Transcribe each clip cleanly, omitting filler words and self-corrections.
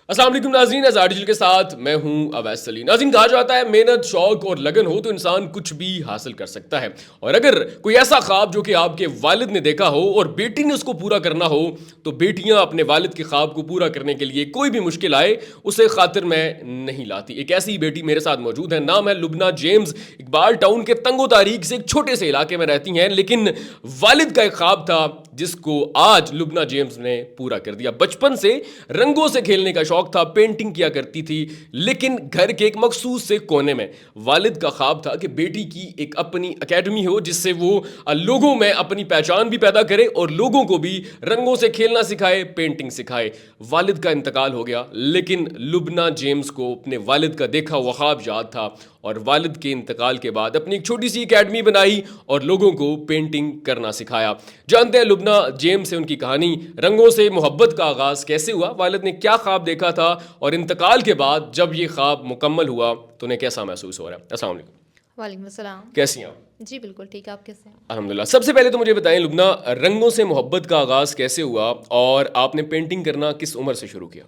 अस्सलाम वालेकुम नाज़रीन, आर्टिकल के साथ मैं हूं अवैस सलीम। नाज़रीन, कहा जाता है मेहनत, शौक और लगन हो तो इंसान कुछ भी हासिल कर सकता है। और अगर कोई ऐसा ख्वाब जो कि आपके वालिद ने देखा हो और बेटी ने उसको पूरा करना हो, तो बेटियां अपने वालिद के ख्वाब को पूरा करने के लिए कोई भी मुश्किल आए उसे खातिर में नहीं लाती। एक ऐसी बेटी मेरे साथ मौजूद है, नाम है लुबना जेम्स। इकबाल टाउन के तंगो तारीख से एक छोटे से इलाके में रहती हैं, लेकिन वालिद का एक ख्वाब था जिसको आज लुबना जेम्स ने पूरा कर दिया। बचपन से रंगों से खेलने का शौक था, पेंटिंग किया करती थी, लेकिन घर के एक मखसूस से कोने में वालिद का ख्वाब था कि बेटी की एक अपनी एकेडमी हो जिससे वो लोगों में अपनी पहचान भी पैदा करे और लोगों को भी रंगों से खेलना सिखाए, पेंटिंग सिखाए। वालिद का इंतकाल हो गया, लेकिन लुबना जेम्स को अपने वालिद का देखा हुआ ख्वाब याद था और वालिद के इंतकाल के बाद अपनी एक छोटी सी एकेडमी बनाई और लोगों को पेंटिंग करना सिखाया। जानते हैं लुबना जेम्स से उनकी कहानी, रंगों से मोहब्बत का आगाज कैसे हुआ, वालिद ने क्या ख्वाब देखा था और इंतकाल के बाद जब ये ख्वाब मुकम्मल हुआ तो उन्हें कैसा महसूस हो रहा है। अस्सलाम वालेकुम। वालेकुम अस्सलाम। कैसी हैं आप? जी बिल्कुल ठीक है, आप कैसे हैं? अल्हम्दुलिल्लाह। सबसे पहले तो मुझे बताएं लुबना, रंगों से मोहब्बत का आगाज कैसे हुआ और आपने पेंटिंग करना किस उम्र से शुरू किया?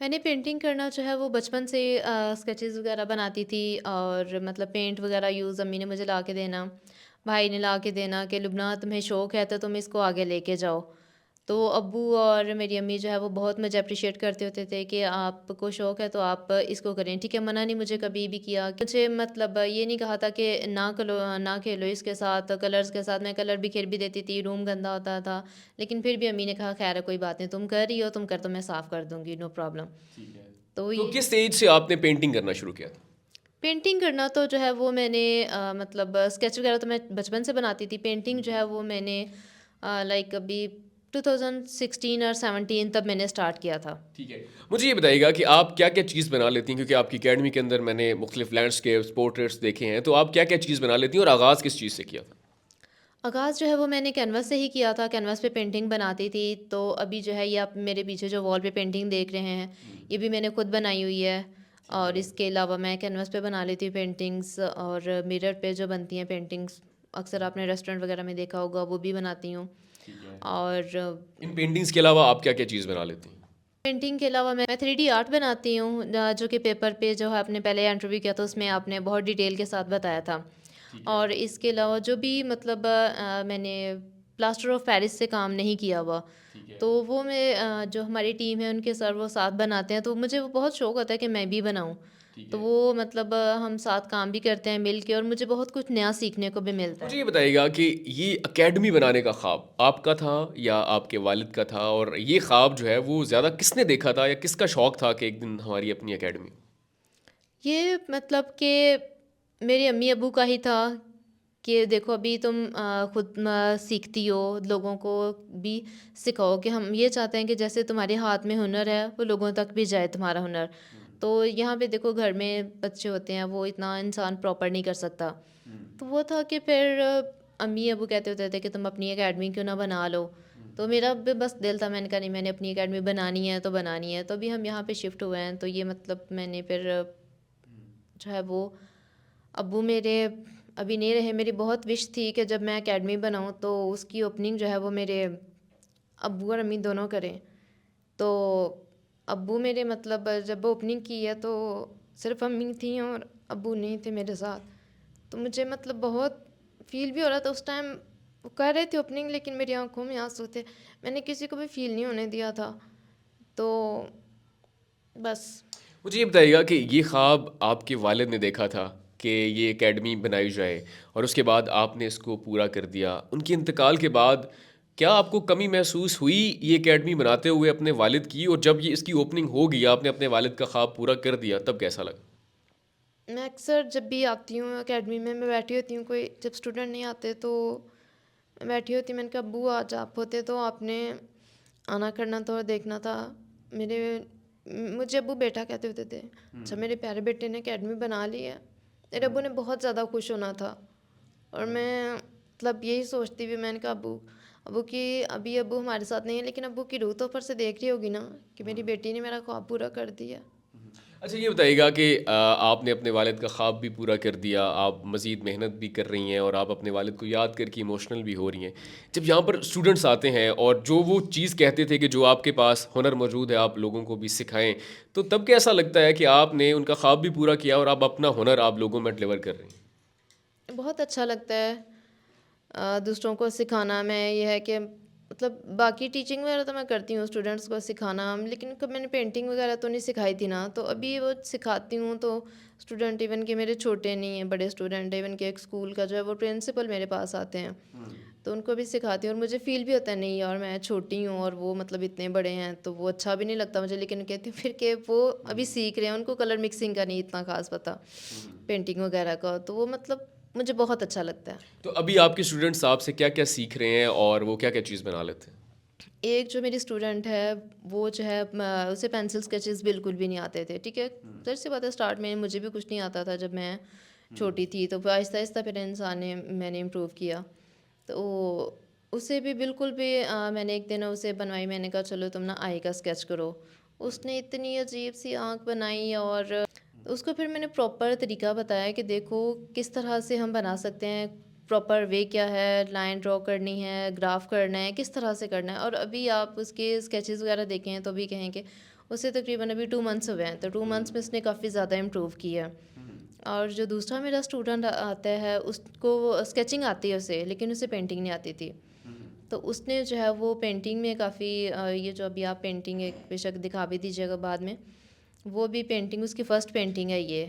मैंने पेंटिंग करना जो है वो बचपन से स्केचेस वगैरह बनाती थी और मतलब पेंट वगैरह यूज़ अम्मी ने मुझे ला के देना, भाई ने ला के देना कि लुबना तुम्हें शौक़ है तो तुम इसको आगे लेके जाओ। तो अब्बू और मेरी अम्मी जो है वो बहुत मुझे अप्रिशिएट करते होते थे कि आपको शौक़ है तो आप इसको करें, ठीक है। मना नहीं मुझे कभी भी किया, मुझे मतलब ये नहीं कहा था कि ना खेलो इसके साथ, कलर्स के साथ। मैं कलर भी खेल भी देती थी, रूम गंदा होता था, लेकिन फिर भी अम्मी ने कहा खैर है कोई बात नहीं, तुम कर रही हो, तुम कर, तो मैं साफ़ कर दूँगी, नो प्रॉब्लम। ठीक है। तो तो ये किस एज से आपने पेंटिंग करना शुरू किया था? पेंटिंग करना तो जो है वो मैंने मतलब स्केच वगैरह तो मैं बचपन से बनाती थी। पेंटिंग जो है वो मैंने लाइक अभी 2016 और 17 तब मैंने स्टार्ट किया था। ठीक है। मुझे ये बताइएगा कि आप क्या-क्या चीज़ बना लेती हैं? क्योंकि आपकी अकेडमी के अंदर मैंने मुख्तलिफ लैंडस्केप्स, पोर्ट्रेट्स देखे हैं, तो आप क्या-क्या चीज़ बना लेती हैं और आगाज़ किस चीज़ से किया था? आगाज़ जो है वो मैंने कैनवास से ही किया था, कैनवास पे पेंटिंग बनाती थी। तो अभी जो है ये आप मेरे पीछे जो वॉल पे पेंटिंग देख रहे हैं, ये भी मैंने खुद बनाई हुई है। ठीक और है। इसके अलावा मैं कैनवास पे बना लेती हूँ पेंटिंग्स, और मिरर पे जो बनती हैं पेंटिंग्स, अक्सर आपने रेस्टोरेंट वगैरह में देखा होगा, वो भी बनाती हूँ। ठीक है। और इन पेंटिंग्स के अलावा आप क्या-क्या चीज़ बना लेती हैं? पेंटिंग के अलावा मैं 3D आर्ट बनाती हूँ, जो कि पेपर पे जो है आपने पहले इंटरव्यू किया था उसमें आपने बहुत डिटेल के साथ बताया था। ठीक है। और इसके अलावा जो भी मतलब मैंने प्लास्टर ऑफ पेरिस से काम नहीं किया हुआ, ठीक है। तो वो मैं जो हमारी टीम है उनके सर वो साथ बनाते हैं, तो मुझे वो बहुत शौक होता है कि मैं भी बनाऊँ। ठीक तो है। वो मतलब हम साथ काम भी करते हैं मिल के, और मुझे बहुत कुछ नया सीखने को भी मिलता मुझे है। ये बताइएगा कि ये एकेडमी बनाने का ख्वाब आपका था या आपके वालिद का था? और ये ख्वाब जो है वो ज़्यादा किसने देखा था या किसका शौक था कि एक दिन हमारी अपनी एकेडमी हो? ये मतलब कि मेरे अम्मी अब्बू का ही था कि देखो अभी तुम खुद सीखती हो, लोगों को भी सिखाओ, कि हम ये चाहते हैं कि जैसे तुम्हारे हाथ में हुनर है वो लोगों तक भी जाए तुम्हारा हुनर। तो यहाँ पे देखो घर में बच्चे होते हैं, वो इतना इंसान प्रॉपर नहीं कर सकता। तो वो था कि फिर अम्मी अब्बू कहते होते थे कि तुम अपनी एकेडमी क्यों ना बना लो। तो मेरा भी बस दिल था, मैंने कहा नहीं, मैंने अपनी एकेडमी बनानी है तो बनानी है। तो अभी हम यहाँ पे शिफ्ट हुए हैं, तो ये मतलब मैंने फिर जो है वो, अब्बू मेरे अभी नहीं रहे, मेरी बहुत विश थी कि जब मैं एकेडमी बनाऊँ तो उसकी ओपनिंग जो है वो मेरे अब्बू और अम्मी दोनों करें। तो अब्बू मेरे मतलब जब ओपनिंग की है तो सिर्फ अम्मी थी और अब्बू नहीं थे मेरे साथ। तो मुझे मतलब बहुत फ़ील भी हो रहा था उस टाइम। वो कर रहे थे ओपनिंग, लेकिन मेरी आंखों में आंसू थे। मैंने किसी को भी फ़ील नहीं होने दिया था। तो बस। मुझे ये बताइएगा कि ये ख्वाब आपके वालिद ने देखा था कि ये एकेडमी बनाई जाए और उसके बाद आपने इसको पूरा कर दिया। उनके इंतकाल के बाद क्या आपको कमी महसूस हुई ये एकेडमी बनाते हुए अपने वालिद की, और जब ये इसकी ओपनिंग हो गई आपने अपने वालिद का ख्वाब पूरा कर दिया तब कैसा लगा? मैं अक्सर जब भी आती हूँ एकेडमी में, मैं बैठी होती हूँ, कोई जब स्टूडेंट नहीं आते तो मैं बैठी होती, मैंने कहा अब्बू आज आप होते तो आपने आना करना था और देखना था। मेरे मुझे अब्बू बेटा कहते होते थे। अच्छा मेरे प्यारे बेटे ने एकेडमी बना ली है, मेरे अब्बू ने बहुत ज़्यादा खुश होना था। और मैं मतलब यही सोचती भी, मैंने कहा अब्बू अब्बू की अभी अब्बू हमारे साथ नहीं है, लेकिन अब्बू की रूह तो ऊपर से देख रही होगी ना कि मेरी बेटी ने मेरा ख्वाब पूरा कर दिया। अच्छा ये बताइएगा कि आपने अपने वालिद का ख्वाब भी पूरा कर दिया, आप मज़ीद मेहनत भी कर रही हैं और आप अपने वालिद को याद करके इमोशनल भी हो रही हैं। जब यहाँ पर स्टूडेंट्स आते हैं और जो वो चीज़ कहते थे कि जो आपके पास हुनर मौजूद है आप लोगों को भी सिखाएँ, तो तब कैसा लगता है कि आपने उनका ख्वाब भी पूरा किया और आप अपना हुनर आप लोगों में डिलीवर कर रही हैं? बहुत अच्छा लगता है दूसरों को सिखाना। मैं ये है कि मतलब बाकी टीचिंग वगैरह तो मैं करती हूँ स्टूडेंट्स को सिखाना, लेकिन कब मैंने पेंटिंग वगैरह तो नहीं सिखाई थी ना, तो अभी वो सिखाती हूँ। तो स्टूडेंट इवन के मेरे छोटे नहीं हैं, बड़े स्टूडेंट इवन के एक स्कूल का जो है वो प्रिंसिपल मेरे पास आते हैं, तो उनको भी सिखाती हूँ। और मुझे फील भी होता है नहीं यार मैं छोटी हूँ और वो मतलब इतने बड़े हैं, तो वो अच्छा भी नहीं लगता मुझे, लेकिन कहती हूँ फिर के वो अभी सीख रहे हैं, उनको कलर मिक्सिंग का नहीं इतना खास पता, पेंटिंग वगैरह का, तो वो मतलब मुझे बहुत अच्छा लगता है। तो अभी आपके स्टूडेंट्स आपसे क्या-क्या सीख रहे हैं और वो क्या-क्या चीज़ बना लेते हैं? एक जो मेरी स्टूडेंट है वो जो है उसे पेंसिल स्केचेस बिल्कुल भी नहीं आते थे, ठीक है। ज़ाहिर सी बात है स्टार्ट में मुझे भी कुछ नहीं आता था जब मैं छोटी थी, तो फिर आहिस्ता आहिस्ता फिर इंसान ने मैंने इम्प्रूव किया। तो उसे भी बिल्कुल भी मैंने एक दिन उसे बनवाई, मैंने कहा चलो तुम ना आई का स्केच करो। उसने इतनी अजीब सी आँख बनाई, और उसको फिर मैंने प्रॉपर तरीका बताया कि देखो किस तरह से हम बना सकते हैं, प्रॉपर वे क्या है, लाइन ड्रॉ करनी है, ग्राफ करना है, किस तरह से करना है। और अभी आप उसके स्केचेस वगैरह देखें तो अभी कहेंगे उसे तकरीबन अभी 2 मंथ्स हुए हैं, तो 2 मंथ्स में उसने काफ़ी ज़्यादा इम्प्रूव किया है। और जो दूसरा मेरा स्टूडेंट आता है उसको स्केचिंग आती है उसे, लेकिन उसे पेंटिंग नहीं आती थी। तो उसने जो है वो पेंटिंग में काफ़ी ये जो अभी आप पेंटिंग एक बेशक दिखा भी दीजिएगा बाद में, वो भी पेंटिंग उसकी फ़र्स्ट पेंटिंग है ये।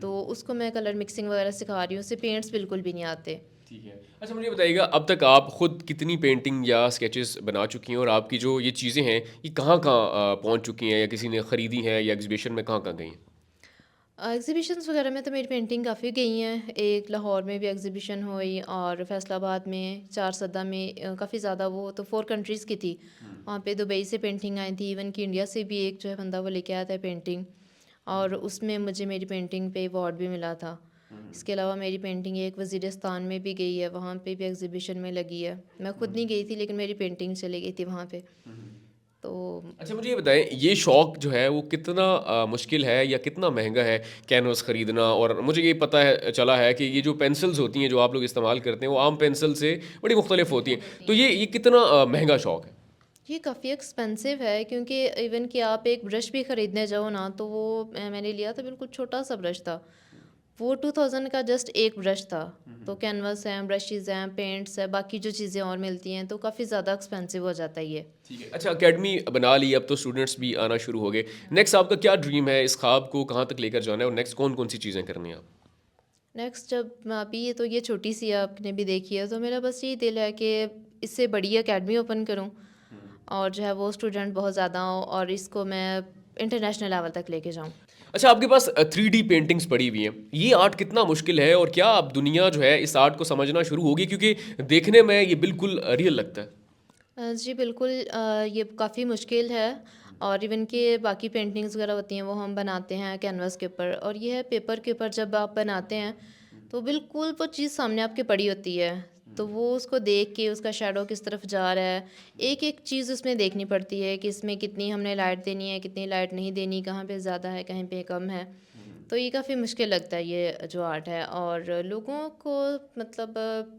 तो उसको मैं कलर मिक्सिंग वगैरह सिखा रही हूँ, उसे पेंट्स बिल्कुल भी नहीं आते। ठीक है। अच्छा मुझे बताइएगा अब तक आप खुद कितनी पेंटिंग या स्केचेस बना चुकी हैं और आपकी जो ये चीज़ें हैं, ये कहाँ-कहाँ पहुँच चुकी हैं या किसी ने खरीदी हैं या एग्ज़िबिशन में कहाँ-कहाँ गई हैं? एग्ज़िबिशन्स वगैरह में तो मेरी पेंटिंग काफ़ी गई हैं। एक लाहौर में भी एग्ज़िबिशन हुई और फैसलाबाद में, चारसदा में, काफ़ी ज़्यादा, वो तो 4 कंट्रीज़ की थी। वहाँ पे दुबई से पेंटिंग आई थी, इवन कि इंडिया से भी एक जो है बंदा वो लेके आया था पेंटिंग, और उसमें मुझे मेरी पेंटिंग पे अवार्ड भी मिला था। इसके अलावा मेरी पेंटिंग एक वज़ीरिस्तान में भी गई है, वहाँ पे भी एग्ज़िबिशन में लगी है। मैं खुद नहीं गई थी लेकिन मेरी पेंटिंग चली गई थी वहाँ पे। तो अच्छा मुझे ये बताएँ ये शौक जो है वो कितना मुश्किल है या कितना महँगा है कैनवस खरीदना? और मुझे ये पता है चला है कि ये जो पेंसिल्स होती हैं जो आप लोग इस्तेमाल करते हैं वो आम पेंसिल से बड़ी मुख्तलिफ होती हैं। तो ये कितना महँगा शौक है? ये काफ़ी एक्सपेंसिव है, क्योंकि इवन कि आप एक ब्रश भी ख़रीदने जाओ ना, तो वो मैंने लिया था बिल्कुल छोटा सा ब्रश था, वो 2000 का जस्ट एक ब्रश था। तो कैनवस हैं, ब्रशेज़ हैं, पेंट्स है, बाकी जो चीज़ें और मिलती हैं, तो काफ़ी ज़्यादा एक्सपेंसिव हो जाता है ये। ठीक है। अच्छा अकेडमी बना ली अब तो स्टूडेंट्स भी आना शुरू हो गए। नेक्स्ट आपका क्या ड्रीम है? इस ख़्वाब को कहाँ तक लेकर जाना है और नेक्स्ट कौन-कौन सी चीज़ें करनी है आप? नेक्स्ट जब अभी ये तो ये छोटी सी है, आपने भी देखी है, तो मेरा बस यही दिल है कि इससे बड़ी अकेडमी ओपन करूँ, और जो है वो स्टूडेंट बहुत ज़्यादा हो, और इसको मैं इंटरनेशनल लेवल तक लेके जाऊँ। अच्छा आपके पास 3D पेंटिंग्स पड़ी हुई हैं। ये आर्ट कितना मुश्किल है और क्या अब दुनिया जो है इस आर्ट को समझना शुरू होगी? क्योंकि देखने में ये बिल्कुल रियल लगता है। जी बिल्कुल, ये काफ़ी मुश्किल है, और इवन के बाकी पेंटिंग्स वगैरह होती हैं वो हम बनाते हैं कैनवास के ऊपर, और ये है पेपर के ऊपर जब आप बनाते हैं तो बिल्कुल वो चीज़ सामने आपके पड़ी होती है, तो वो उसको देख के उसका शैडो किस तरफ जा रहा है, एक एक चीज़ उसमें देखनी पड़ती है कि इसमें कितनी हमने लाइट देनी है, कितनी लाइट नहीं देनी, कहाँ पे ज़्यादा है, कहीं पे कम है। तो ये काफ़ी मुश्किल लगता है ये जो आर्ट है, और लोगों को मतलब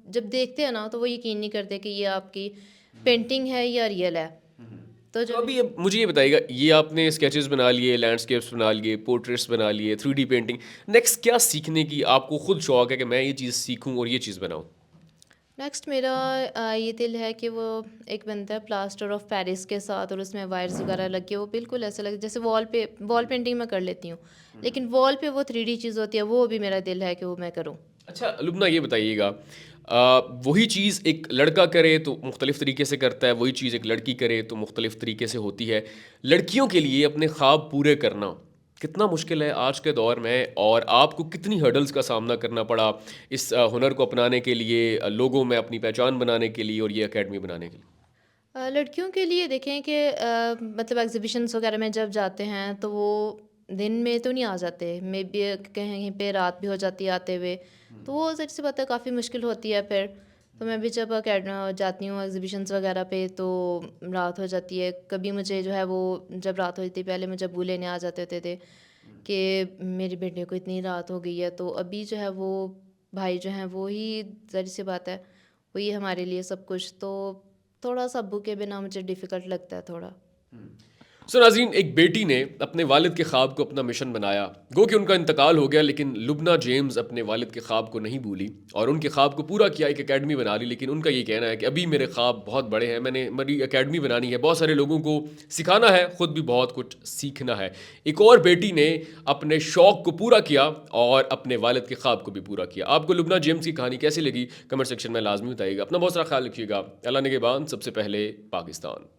जब देखते हैं ना तो वो यकीन नहीं करते कि ये आपकी पेंटिंग है या रियल है। तो तो जब अभी मुझे ये बताइएगा ये आपने स्केचेस बना लिए, लैंडस्केप्स बना लिए, पोर्ट्रेट्स बना लिए, 3D पेंटिंग। नेक्स्ट क्या सीखने की आपको खुद शौक है कि मैं ये चीज़ सीखूँ और ये चीज़ बनाऊँ? नेक्स्ट मेरा ये दिल है कि वो एक बनता है प्लास्टर ऑफ पेरिस के साथ, और उसमें वायर्स वगैरह लग के वो बिल्कुल ऐसा लगे जैसे वॉल पेंटिंग मैं कर लेती हूँ, लेकिन वॉल पे वो 3D चीज़ होती है, वो भी मेरा दिल है कि वो मैं करूँ। अच्छा लुब्ना ये बताइएगा वही चीज़ एक लड़का करे तो मुख्तलिफ़ तरीके से करता है, वही चीज़ एक लड़की करे तो मुख्तलिफ़ तरीके से होती है। लड़कियों के लिए अपने ख्वाब पूरे करना कितना मुश्किल है आज के दौर में और आपको कितनी हर्डल्स का सामना करना पड़ा इस हुनर को अपनाने के लिए, लोगों में अपनी पहचान बनाने के लिए और ये अकेडमी बनाने के लिए? लड़कियों के लिए देखें कि मतलब एग्जीबिशंस वगैरह में जब जाते हैं तो वो दिन में तो नहीं आ जाते, मे बी कहीं पे रात भी हो जाती है आते हुए, तो वो ज़ाहिर सी बात है काफ़ी मुश्किल होती है फिर। तो मैं भी जब जाती हूँ एग्जीबिशंस वगैरह पे तो रात हो जाती है, कभी मुझे जो है वो जब रात होती थी पहले मुझे अब्बू लेने आ जाते होते थे, कि मेरी बेटे को इतनी रात हो गई है, तो अभी जो है वो भाई जो हैं वो ही, ज़ाहिर सी बात है, वही हमारे लिए सब कुछ, तो थोड़ा सा अब्बू के बिना मुझे डिफ़िकल्ट लगता है थोड़ा। सो नाज़रीन, एक बेटी ने अपने वालिद के ख्वाब को अपना मिशन बनाया। गो कि उनका इंतकाल हो गया, लेकिन लुब्ना जेम्स अपने वालिद के ख्वाब को नहीं भूली और उनके ख्वाब को पूरा किया, एक एकेडमी बना ली। लेकिन उनका ये कहना है कि अभी मेरे ख्वाब बहुत बड़े हैं, मैंने मेरी एकेडमी बनानी है, बहुत सारे लोगों को सिखाना है, ख़ुद भी बहुत कुछ सीखना है। एक और बेटी ने अपने शौक़ को पूरा किया और अपने वालिद के ख्वाब को भी पूरा किया। आपको लुब्ना जेम्स की कहानी कैसी लगी? कमेंट सेक्शन में लाजमी बताइएगा। अपना बहुत सारा ख्याल रखिएगा। अल्लाह निगहबान। सबसे पहले पाकिस्तान।